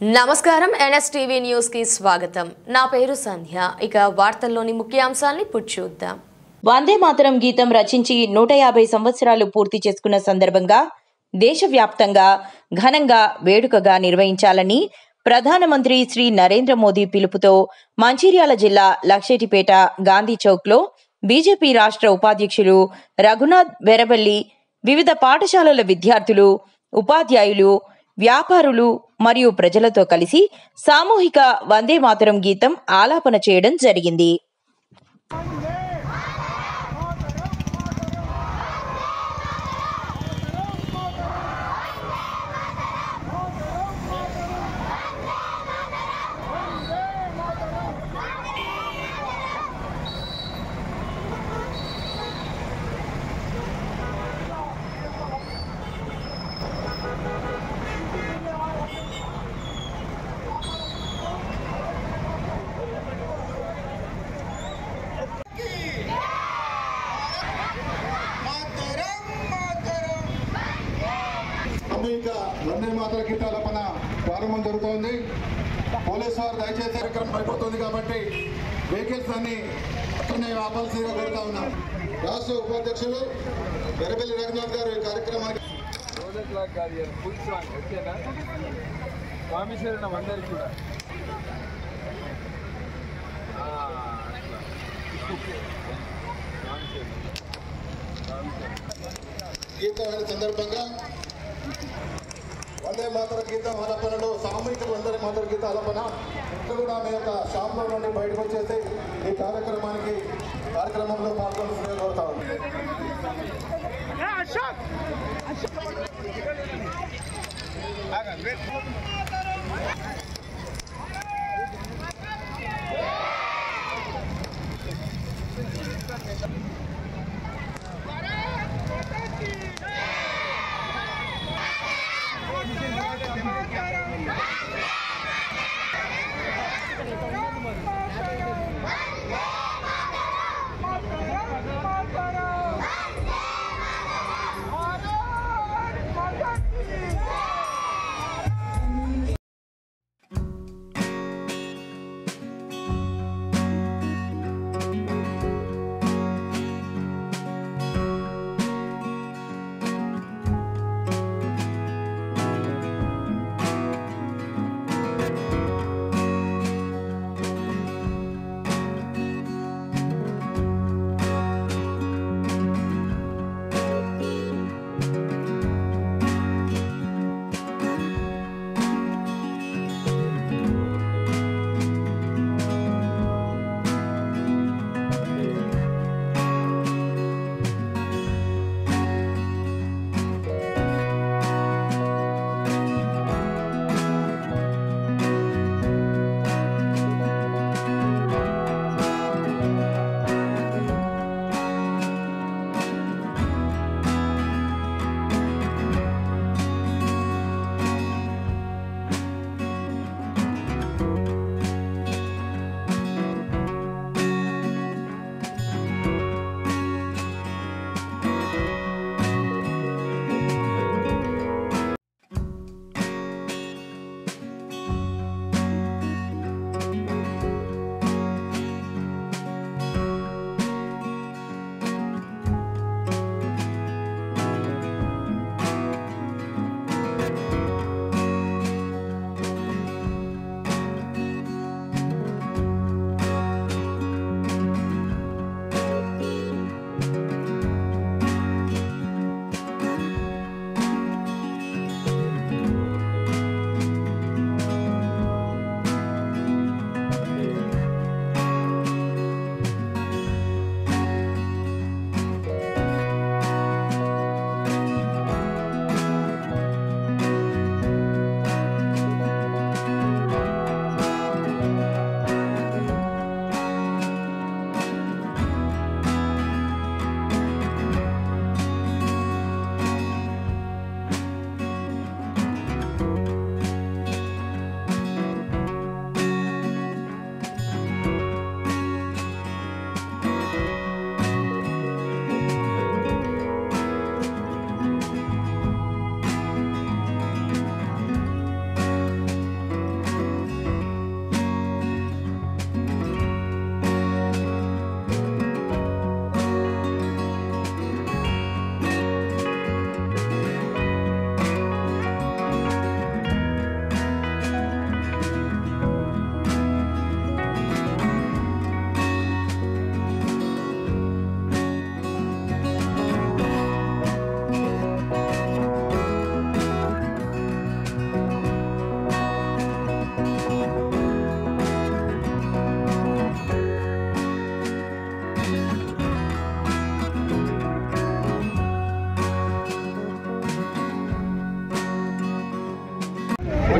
నమస్కారం NSTV news కి స్వాగతం. నా పేరు సంధ్య. ఇక వార్తల్లోని ముఖ్యాంశాలను ఇప్పుడు చూద్దాం. వందే మాతరం గీతం రచించి 150 సంవత్సరాలు పూర్తి చేసుకున్న సందర్భంగా దేశవ్యాప్తంగా ఘనంగా వేడుకగా నిర్వహించాలని ప్రధానమంత్రి శ్రీ నరేంద్ర మోదీ పిలుపుతో మంచిర్యాల జిల్లా లక్షెటిపేట గాంధీ చౌక్లో బీజేపీ రాష్ట్ర ఉపాధ్యక్షులు రఘునాథ్ వెరబల్లి వివిధ పాఠశాలల విద్యార్థులు, ఉపాధ్యాయులు, వ్యాపారులు మరియు ప్రజలతో కలిసి సామూహిక వందే మాతరం గీతం ఆలాపన చేయడం జరిగింది. వందే మాతరం గీతాలపన ప్రారంభం జరుగుతోంది. పోలీసు వారు దయచేసి కార్యక్రమం అయిపోతుంది కాబట్టి వెహికల్స్ అన్ని అక్కడనే ఆపాల్సిందిగా కోరుతా ఉన్నాం. రాష్ట్ర ఉపాధ్యక్షులు వెరబెల్లి రఘునాథ్ గారు ఈ కార్యక్రమానికి గీతం అయిన సందర్భంగా వందే మాతర గీతం ఆలపనలో సామూహిక వందే మాతర గీత ఆలపన ఇక్కడ కూడా మీ యొక్క షాప్లో నుండి బయటకు వచ్చేసి ఈ కార్యక్రమంలో పాల్గొని కోరుతా ఉంది.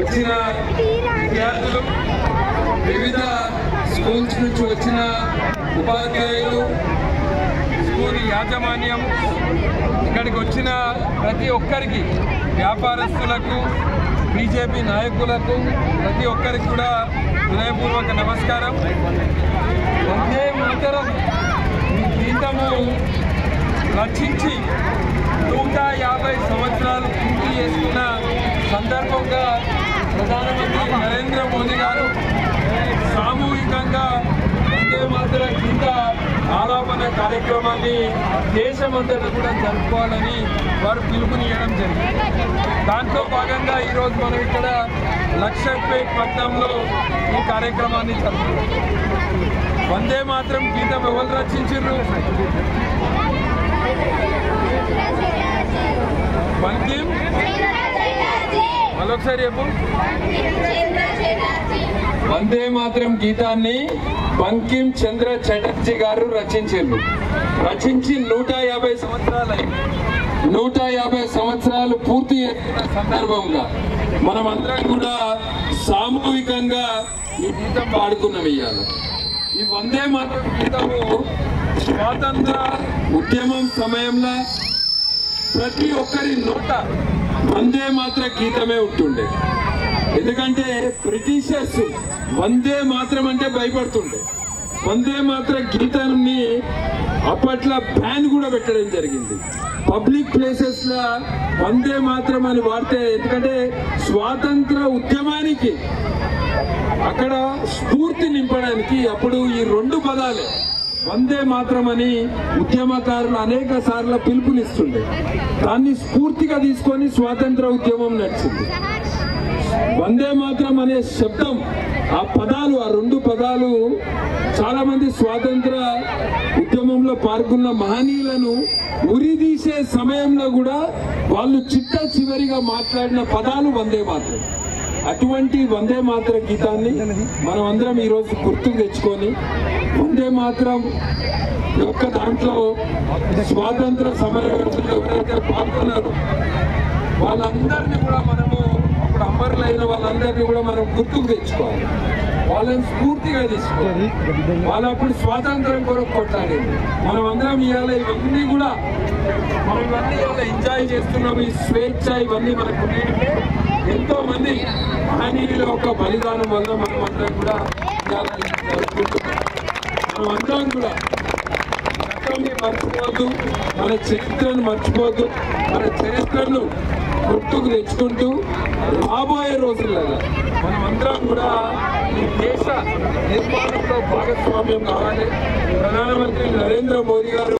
వచ్చిన విద్యార్థులు, వివిధ స్కూల్స్ నుంచి వచ్చిన ఉపాధ్యాయులు, స్కూల్ యాజమాన్యం, ఇక్కడికి వచ్చిన ప్రతి ఒక్కరికి, వ్యాపారస్తులకు, బీజేపీ నాయకులకు, ప్రతి ఒక్కరికి కూడా హృదయపూర్వక నమస్కారం. వందే మాతరం ఈ గీతము రచించి 150 సంవత్సరాలు పూర్తి చేసుకున్న సందర్భంగా ప్రధానమంత్రి నరేంద్ర మోదీ గారు సామూహికంగా వందే మాతరం గీత ఆలాపన కార్యక్రమాన్ని దేశమంతటా కూడా జరుపుకోవాలని వారు పిలుపునియడం జరిగింది. దాంట్లో భాగంగా ఈరోజు మనం ఇక్కడ లక్షపేట్ పట్టణంలో ఈ కార్యక్రమాన్ని జరుపుకున్నాం. వందే మాతరం గీతం ఎవరు రచించారు? బంకిం, మరొకసారి చెప్పు. వందే మాతరం గీతాన్ని బంకిం చంద్ర చటర్జీ గారు రచించారు. రచించి 150 సంవత్సరాలు అయింది. 150 సంవత్సరాలు పూర్తి చేసిన సందర్భంగా మనమందరం కూడా సామూహికంగా ఈ గీతం పాడుకున్నాం. ఇవాళ ఈ వందే మాతరం గీతము స్వాతంత్ర ఉద్యమం సమయంలో ప్రతి ఒక్కరి నోట వందే మాతర గీతమే ఉంటుండే. ఎందుకంటే బ్రిటిషర్స్ వందే మాతరం అంటే భయపడుతుండే. వందే మాతర గీతాన్ని అప్పట్లో బ్యాన్ కూడా పెట్టడం జరిగింది. పబ్లిక్ ప్లేసెస్ లో వందే మాతరం అని వాడితే, ఎందుకంటే స్వాతంత్ర ఉద్యమానికి అక్కడ స్ఫూర్తి నింపడానికి అప్పుడు ఈ 2 పదాలే వందే మాతరం అని ఉద్యమకారులు అనేక సార్లు పిలుపునిస్తుండే. దాన్ని స్ఫూర్తిగా తీసుకొని స్వాతంత్ర ఉద్యమం నడిచింది. వందే మాతరం అనే శబ్దం, ఆ పదాలు, ఆ 2 పదాలు చాలా మంది స్వాతంత్ర ఉద్యమంలో పాల్గొన్న మహనీయులను ఉరిదీసే సమయంలో కూడా వాళ్ళు చిట్ట చివరిగా మాట్లాడిన పదాలు వందే మాతరం. అటువంటి వందే మాతర గీతాన్ని మనం అందరం ఈరోజు గుర్తుకు తెచ్చుకొని వందే మాతరం యొక్క దాంట్లో స్వాతంత్ర సమరంలో ఎవరైతే పాల్గొన్నారో వాళ్ళందరినీ కూడా మనము, అప్పుడు అమరులైన వాళ్ళందరినీ కూడా మనం గుర్తుకు తెచ్చుకోవాలి. వాళ్ళని స్ఫూర్తిగా తీసుకోవాలి. వాళ్ళు అప్పుడు స్వాతంత్రం కొరకు కొట్లాడేది. మనం అందరం ఇవాళ ఇవన్నీ కూడా ఎంజాయ్ చేస్తున్నాం. ఈ స్వేచ్ఛ ఇవన్నీ మనకు ఎంతో మంది మహనీయుల యొక్క బలిదానం వల్ల మనం అందరం కూడా మనం కూడా గతాన్ని మర్చిపోవద్దు, మన చరిత్రను మర్చిపోవద్దు. మన చరిత్రను గుర్తుకు తెచ్చుకుంటూ రాబోయే రోజుల్లో మనం అందరం కూడా ఈ దేశ నిర్మాణంలో భాగస్వామ్యం కావాలి. ప్రధానమంత్రి నరేంద్ర మోదీ గారు